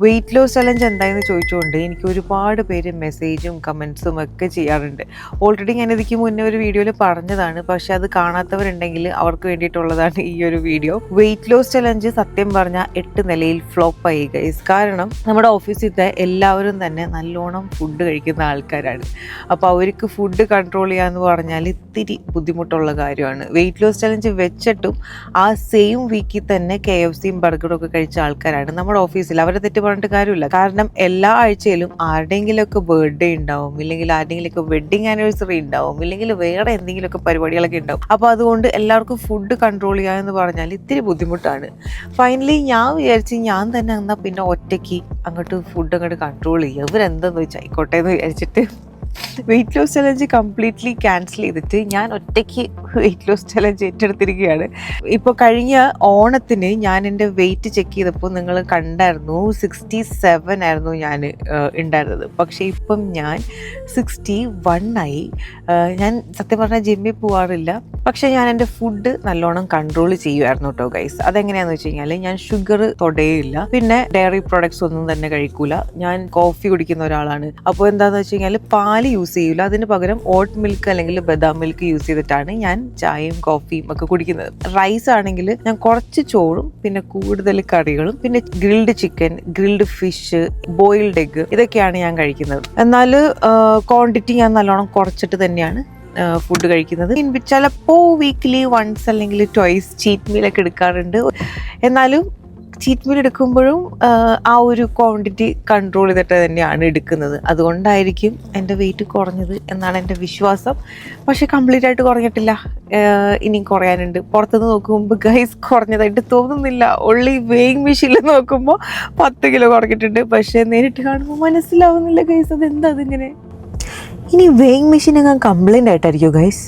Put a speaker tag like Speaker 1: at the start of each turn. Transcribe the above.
Speaker 1: Wait loss challenge എന്തായെന്ന് ചോദിച്ചുകൊണ്ട് എനിക്ക് ഒരുപാട് പേര് മെസ്സേജും കമൻസും ഒക്കെ ചെയ്യാറുണ്ട്. ഓൾറെഡി ഞാൻ ഇതിക്ക് മുന്നേ ഒരു വീഡിയോയിൽ പറഞ്ഞതാണ്, പക്ഷെ അത് കാണാത്തവരുണ്ടെങ്കിൽ അവർക്ക് വേണ്ടിയിട്ടുള്ളതാണ് ഈ ഒരു വീഡിയോ. വെയിറ്റ് ലോസ് ചലഞ്ച് സത്യം പറഞ്ഞാൽ 8 നിലയിൽ ഫ്ലോപ്പ് ആയി ഗൈസ്. കാരണം നമ്മുടെ ഓഫീസിലത്തെ എല്ലാവരും തന്നെ നല്ലോണം ഫുഡ് കഴിക്കുന്ന ആൾക്കാരാണ്. അപ്പോൾ അവർക്ക് ഫുഡ് കൺട്രോൾ ചെയ്യാന്ന് പറഞ്ഞാൽ ഇത്തിരി ബുദ്ധിമുട്ടുള്ള കാര്യമാണ്. വെയിറ്റ് ലോസ് ചലഞ്ച് വെച്ചിട്ടും ആ സെയിം വീക്കിൽ തന്നെ KFCയും ബർഗറും ഒക്കെ കഴിച്ച ആൾക്കാരാണ് നമ്മുടെ ഓഫീസിൽ. അവരെ തെറ്റ് പറഞ്ഞിട്ട് കാര്യമില്ല. കാരണം എല്ലാ ആഴ്ചയിലും ആരുടെയെങ്കിലുമൊക്കെ ബർത്ത്ഡേ ഉണ്ടാവും, ഇല്ലെങ്കിൽ ആരുടെയെങ്കിലുമൊക്കെ വെഡിങ് ആനിവേഴ്സറി ഉണ്ടാവും, ഇല്ലെങ്കിൽ വേറെ എന്തെങ്കിലുമൊക്കെ പരിപാടികളൊക്കെ ഉണ്ടാവും. അപ്പോൾ അതുകൊണ്ട് എല്ലാവർക്കും ഫുഡ് കൺട്രോൾ ചെയ്യുക എന്ന് പറഞ്ഞാൽ ഇത്തിരി ബുദ്ധിമുട്ടാണ്. ഫൈനലി ഞാൻ വിചാരിച്ച് ഞാൻ തന്നെ എന്നാൽ പിന്നെ ഒറ്റയ്ക്ക് ഫുഡ് അങ്ങോട്ട് കൺട്രോൾ ചെയ്യുക, ഇവരെന്തെന്ന് വെച്ചാൽ ആയിക്കോട്ടെ എന്ന് വിചാരിച്ചിട്ട് weight loss challenge completely cancel ചെയ്തിട്ട് ഞാൻ ഒറ്റയ്ക്ക് വെയിറ്റ് ലോസ് ചലഞ്ച് ഏറ്റെടുത്തിരിക്കുകയാണ്. ഇപ്പോൾ കഴിഞ്ഞ ഓണത്തിന് ഞാൻ എൻ്റെ വെയിറ്റ് ചെക്ക് ചെയ്തപ്പോൾ നിങ്ങൾ കണ്ടായിരുന്നു 67 ആയിരുന്നു ഞാൻ ഉണ്ടായിരുന്നത്. പക്ഷേ ഇപ്പം ഞാൻ 61 ആയി. ഞാൻ സത്യം പറഞ്ഞാൽ ജിമ്മിൽ പോകാറില്ല, പക്ഷേ ഞാൻ എൻ്റെ ഫുഡ് നല്ലോണം കൺട്രോൾ ചെയ്യുമായിരുന്നു കേട്ടോ ഗൈസ്. അതെങ്ങനെയാണെന്ന് വെച്ച് കഴിഞ്ഞാൽ ഞാൻ ഷുഗർ തൊടയില്ല, പിന്നെ ഡയറി പ്രോഡക്ട്സ് ഒന്നും തന്നെ കഴിക്കൂല. ഞാൻ കോഫി കുടിക്കുന്ന ഒരാളാണ്. അപ്പോൾ എന്താണെന്ന് വെച്ച് കഴിഞ്ഞാൽ പാല് യൂസ് ചെയ്യില്ല, അതിന് പകരം ഓട്ട് മിൽക്ക് അല്ലെങ്കിൽ ബദാം മിൽക്ക് യൂസ് ചെയ്തിട്ടാണ് ഞാൻ ചായയും കോഫിയും ഒക്കെ കുടിക്കുന്നത്. റൈസ് ആണെങ്കിൽ ഞാൻ കുറച്ച് ചോറും പിന്നെ കൂടുതൽ കറികളും പിന്നെ grilled chicken, grilled fish, boiled egg ഇതൊക്കെയാണ് ഞാൻ കഴിക്കുന്നത്. എന്നാൽ ക്വാണ്ടിറ്റി ഞാൻ നല്ലോണം കുറച്ചിട്ട് തന്നെയാണ് ഫുഡ് കഴിക്കുന്നത്. ചിലപ്പോൾ വീക്ക്ലി വൺസ് അല്ലെങ്കിൽ ട്വൈസ് ചീറ്റ് മീലൊക്കെ എടുക്കാറുണ്ട്. എന്നാലും ചീറ്റ് മീൽ എടുക്കുമ്പോഴും ആ ഒരു ക്വാണ്ടിറ്റി കൺട്രോൾ ചെയ്തിട്ട് തന്നെയാണ് എടുക്കുന്നത്. അതുകൊണ്ടായിരിക്കും എൻ്റെ വെയിറ്റ് കുറഞ്ഞത് എന്നാണ് എൻ്റെ വിശ്വാസം. പക്ഷേ കംപ്ലീറ്റ് ആയിട്ട് കുറഞ്ഞിട്ടില്ല, ഇനിയും കുറയാനുണ്ട്. പുറത്തുനിന്ന് നോക്കുമ്പോൾ ഗൈസ് കുറഞ്ഞതായിട്ട് തോന്നുന്നില്ല. ഓൺലി വെയിങ് മെഷീനിൽ നോക്കുമ്പോൾ 10 കിലോ കുറഞ്ഞിട്ടുണ്ട്. പക്ഷേ നേരിട്ട് കാണുമ്പോൾ മനസ്സിലാവുന്നില്ല ഗൈസ്, അതെന്താ അതിങ്ങനെ. ഇനി വെയിങ് മെഷീൻ അങ്ങ് കംപ്ലൈൻ്റ് ആയിട്ടായിരിക്കും ഗൈസ്.